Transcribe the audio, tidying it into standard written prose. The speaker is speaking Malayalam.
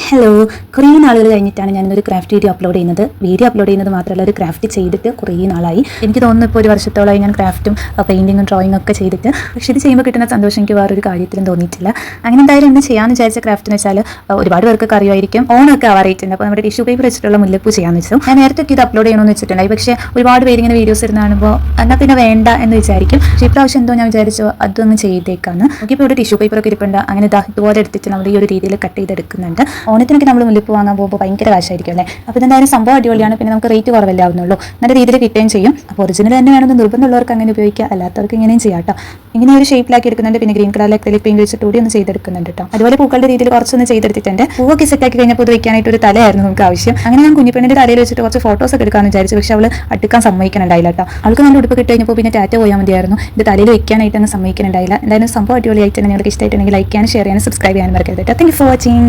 ഹലോ, കുറേ നാളുകൾ കഴിഞ്ഞിട്ടാണ് ഞാനൊരു ക്രാഫ്റ്റ് വീഡിയോ അപ്ലോഡ് ചെയ്യുന്നത്. മാത്രമല്ല, ഒരു ക്രാഫ്റ്റ് ചെയ്തിട്ട് കുറേ നാളായി. എനിക്ക് തോന്നുന്നു ഇപ്പോൾ ഒരു വർഷത്തോളമായി ഞാൻ ക്രാഫ്റ്റും പെയിൻറ്റിങ്ങും ഡ്രോയിങ്ങും ഒക്കെ ചെയ്തിട്ട്. പക്ഷേ ഇത് ചെയ്യുമ്പോൾ കിട്ടുന്ന സന്തോഷം എനിക്ക് വേറൊരു കാര്യത്തിലും തോന്നിയിട്ടില്ല. അങ്ങനെ എന്തായാലും ഇന്ന് ചെയ്യാമെന്ന് വിചാരിച്ച ക്രാഫ്റ്റ് എന്ന് വെച്ചാൽ ഒരുപാട് പേർക്ക് അറിയുമായിരിക്കും, ഓണമൊക്കെ ആവാറായിട്ടുണ്ട്. അപ്പോൾ നമ്മുടെ ടിഷ്യൂ പേപ്പർ വെച്ചിട്ടുള്ള മുല്ലപ്പൂ ചെയ്യാമെന്ന് വെച്ചു. ഞാൻ നേരത്തെ ഇത് അപ്ലോഡ് ചെയ്യണമെന്ന് വെച്ചിട്ടുണ്ടായി. പക്ഷേ ഒരുപാട് പേര് ഇങ്ങനെ വീഡിയോസ് ഇരുന്ന് കാണുമ്പോൾ എന്നാൽ പിന്നെ വേണ്ട എന്ന് വിചാരിക്കും. പക്ഷേ ഇപ്രാവശ്യം എന്തോ ഞാൻ വിചാരിച്ചു അതൊന്ന് ചെയ്തേക്കാന്ന്. നോക്കിയപ്പോൾ ഇവിടെ ടിഷ്യൂ പേപ്പറൊക്കെ ഇരിപ്പുണ്ട്. അങ്ങനെ ഇതുപോലെ എടുത്തിട്ട് നമ്മൾ ഈ ഒരു രീതിയിൽ കട്ട് ചെയ്തെടുക്കുന്നുണ്ട്. ഓണത്തിനൊക്കെ നമ്മൾ മുല്ലപ്പൂ വാങ്ങാൻ പോകുമ്പോൾ ഭയങ്കര കാശായിരിക്കും അല്ലേ. അപ്പോൾ ഇതെന്തായാലും സംഭവം അടിപൊളിയാണ്. പിന്നെ നമുക്ക് റേറ്റ് കുറവല്ലേ ആവുന്നുള്ളൂ, നല്ല രീതിയിൽ കിട്ടുകയും ചെയ്യും. അപ്പോൾ ഒറിജിനൽ തന്നെ വേണമെന്ന് നിർബന്ധമുള്ളവർക്ക് അങ്ങനെ ഉപയോഗിക്കുക, അല്ലാത്തവർക്ക് ഇങ്ങനെയും ചെയ്യാം കേട്ടോ. ഇങ്ങനെ ഒരു ഷേപ്പിലാക്കി എടുക്കുന്നുണ്ട്. പിന്നെ ഗ്രീൻ കളറിൽ അക്രിലിക് പെയിന്റ് വെച്ചിട്ട് കൂടി ഒന്ന് ചെയ്തെടുക്കുന്നുണ്ട് കേട്ടോ. അതുപോലെ പൂക്കളുടെ രീതിയിൽ കുറച്ചൊന്ന് ചെയ്തെടുത്തിട്ടുണ്ട്. പൂവൊക്കെ സെറ്റാക്കി കഴിഞ്ഞപ്പോൾ ഇത് വെക്കാനായിട്ട് ഒരു തലയായിരുന്നു നമുക്ക് ആവശ്യം. അങ്ങനെ ഞാൻ കുഞ്ഞിപ്പെണ്ണിന്റെ തലയിൽ വെച്ചിട്ട് കുറച്ച് ഫോട്ടോസ് ഒക്കെ എടുക്കാമെന്ന് വിചാരിച്ചു. പക്ഷേ അവൾ അടുക്കാൻ സമ്മതിക്കണുണ്ടായില്ല കേട്ടോ. അവൾക്ക് നല്ല ഉടുപ്പ് കിട്ടി കഴിഞ്ഞപ്പോൾ പിന്നെ ടാറ്റ പോയാൽ മതിയായിരുന്നു. ഇത് തലയിൽ വെക്കാനായിട്ട് അങ്ങ് സമ്മതിക്കണുണ്ടായില്ല. എന്തായാലും സംഭവം അടിപൊളിയായിട്ട് നിങ്ങൾക്ക് ഇഷ്ടമായിട്ടുണ്ടെങ്കിൽ ലൈക്ക് ചെയ്യാനും ഷെയർ ചെയ്യാനും സബ്സ്ക്രൈബ് ചെയ്യാനും മറക്കരുത്. Thank you for watching.